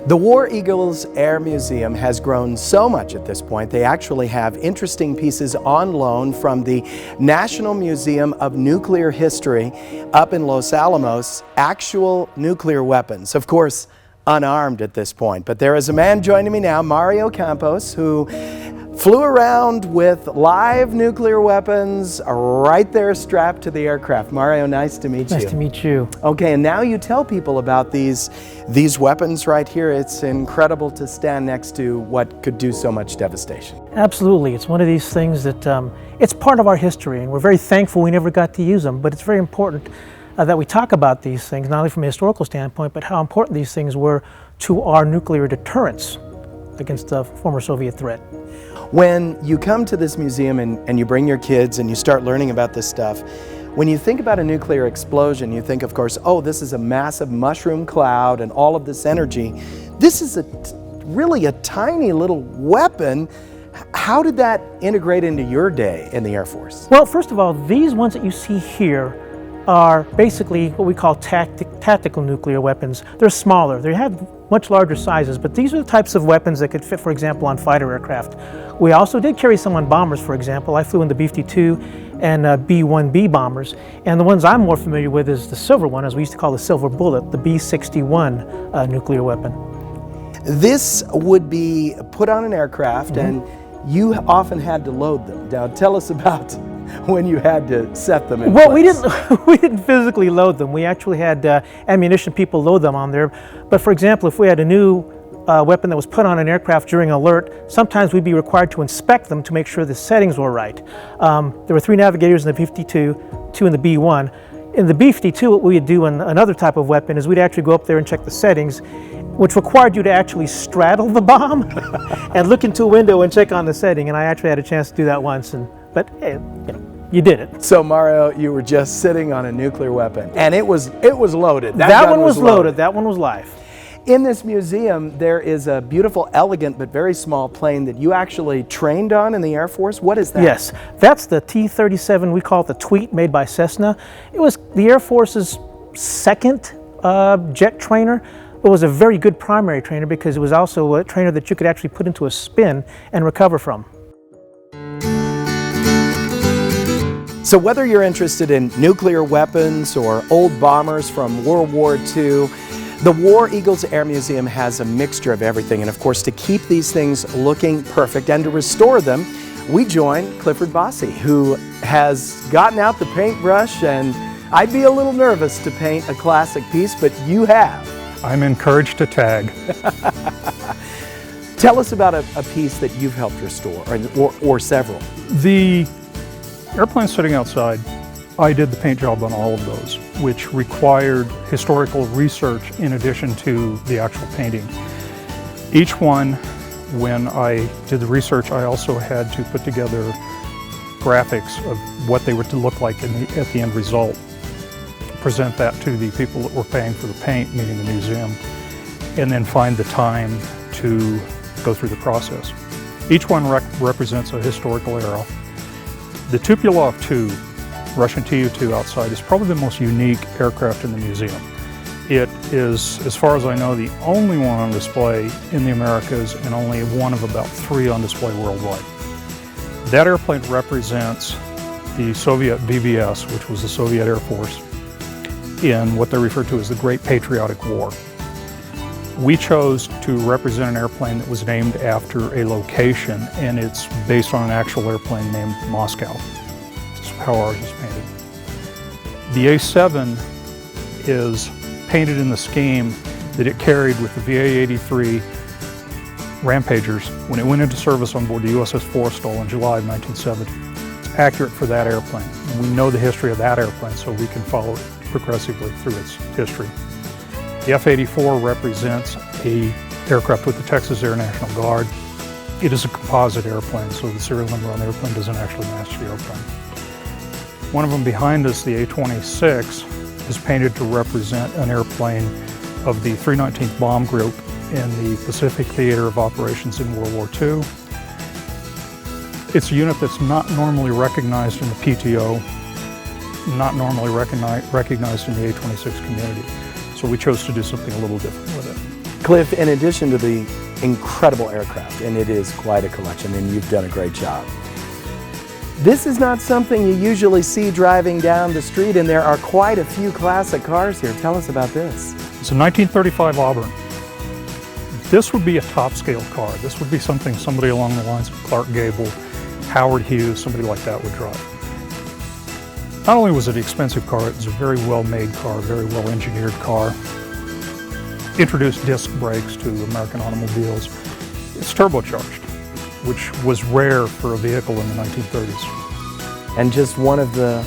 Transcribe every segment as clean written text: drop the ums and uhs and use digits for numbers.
The War Eagles Air Museum has grown so much at this point, they actually have interesting pieces on loan from the National Museum of Nuclear History up in Los Alamos, actual nuclear weapons. Of course, unarmed at this point. But there is a man joining me now, Mario Campos, who flew around with live nuclear weapons right there strapped to the aircraft. Mario, nice to meet you. Nice to meet you. Okay, and now you tell people about these weapons right here. It's incredible to stand next to what could do so much devastation. Absolutely. It's one of these things that it's part of our history, and we're very thankful we never got to use them, but it's very important that we talk about these things, not only from a historical standpoint, but how important these things were to our nuclear deterrence against the former Soviet threat. When you come to this museum and you bring your kids and you start learning about this stuff, when you think about a nuclear explosion, you think, of course, oh, this is a massive mushroom cloud and all of this energy. This is really a tiny little weapon. How did that integrate into your day in the Air Force? Well, first of all, these ones that you see here are basically what we call tactical nuclear weapons. They're smaller. They have much larger sizes, but these are the types of weapons that could fit, for example, on fighter aircraft. We also did carry some on bombers, for example. I flew in the B-52 and B-1B bombers, and the ones I'm more familiar with is the silver one, as we used to call the silver bullet, the B-61 nuclear weapon. This would be put on an aircraft, and you often had to load them. Now tell us about when you had to set them in place. We didn't physically load them. We actually had ammunition people load them on there. But for example, if we had a new weapon that was put on an aircraft during alert, sometimes we'd be required to inspect them to make sure the settings were right. There were 3 navigators in the B-52, 2 in the B-1. In the B-52, what we would do in another type of weapon is we'd actually go up there and check the settings, which required you to actually straddle the bomb and look into a window and check on the setting. And I actually had a chance to do that once, but hey, you know, you did it. So Mario, you were just sitting on a nuclear weapon, and it was loaded. That one was loaded. That one was live. In this museum, there is a beautiful, elegant, but very small plane that you actually trained on in the Air Force. What is that? Yes, that's the T-37. We call it the Tweet, made by Cessna. It was the Air Force's second jet trainer. It was a very good primary trainer because it was also a trainer that you could actually put into a spin and recover from. So whether you're interested in nuclear weapons or old bombers from World War II, the War Eagles Air Museum has a mixture of everything. And of course, to keep these things looking perfect and to restore them, we join Clifford Bossy, who has gotten out the paintbrush, and I'd be a little nervous to paint a classic piece, but you have. I'm encouraged to tag. Tell us about a piece that you've helped restore, or several. The airplane sitting outside, I did the paint job on all of those, which required historical research in addition to the actual painting. Each one, when I did the research, I also had to put together graphics of what they were to look like at the end result, present that to the people that were paying for the paint, meaning the museum, and then find the time to go through the process. Each one represents a historical era. The Tupolev-2, Russian Tu-2 outside, is probably the most unique aircraft in the museum. It is, as far as I know, the only one on display in the Americas and only one of about 3 on display worldwide. That airplane represents the Soviet VBS, which was the Soviet Air Force, in what they refer to as the Great Patriotic War. We chose to represent an airplane that was named after a location, and it's based on an actual airplane named Moscow. That's how ours is painted. The A-7 is painted in the scheme that it carried with the VA-83 Rampagers when it went into service on board the USS Forrestal in July of 1970. It's accurate for that airplane. And we know the history of that airplane, so we can follow it progressively through its history. The F-84 represents an aircraft with the Texas Air National Guard. It is a composite airplane, so the serial number on the airplane doesn't actually match the airplane. One of them behind us, the A-26, is painted to represent an airplane of the 319th Bomb Group in the Pacific Theater of Operations in World War II. It's a unit that's not normally recognized in the PTO, not normally recognized in the A-26 community. So we chose to do something a little different with it. Cliff, in addition to the incredible aircraft, and it is quite a collection, and you've done a great job, this is not something you usually see driving down the street, and there are quite a few classic cars here. Tell us about this. It's a 1935 Auburn. This would be a top scale car. This would be something somebody along the lines of Clark Gable, Howard Hughes, somebody like that would drive. Not only was it an expensive car, it was a very well made car, very well engineered car. Introduced disc brakes to American automobiles. It's turbocharged, which was rare for a vehicle in the 1930s. And just one of the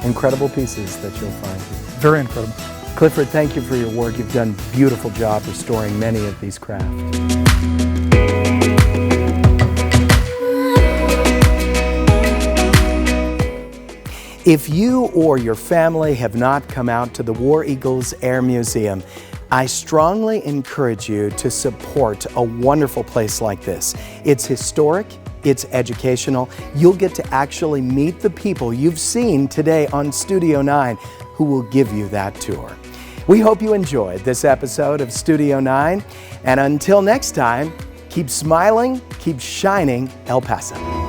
incredible pieces that you'll find here. Very incredible. Clifford, thank you for your work. You've done a beautiful job restoring many of these crafts. If you or your family have not come out to the War Eagles Air Museum, I strongly encourage you to support a wonderful place like this. It's historic, it's educational. You'll get to actually meet the people you've seen today on Studio 9 who will give you that tour. We hope you enjoyed this episode of Studio 9, and until next time, keep smiling, keep shining, El Paso.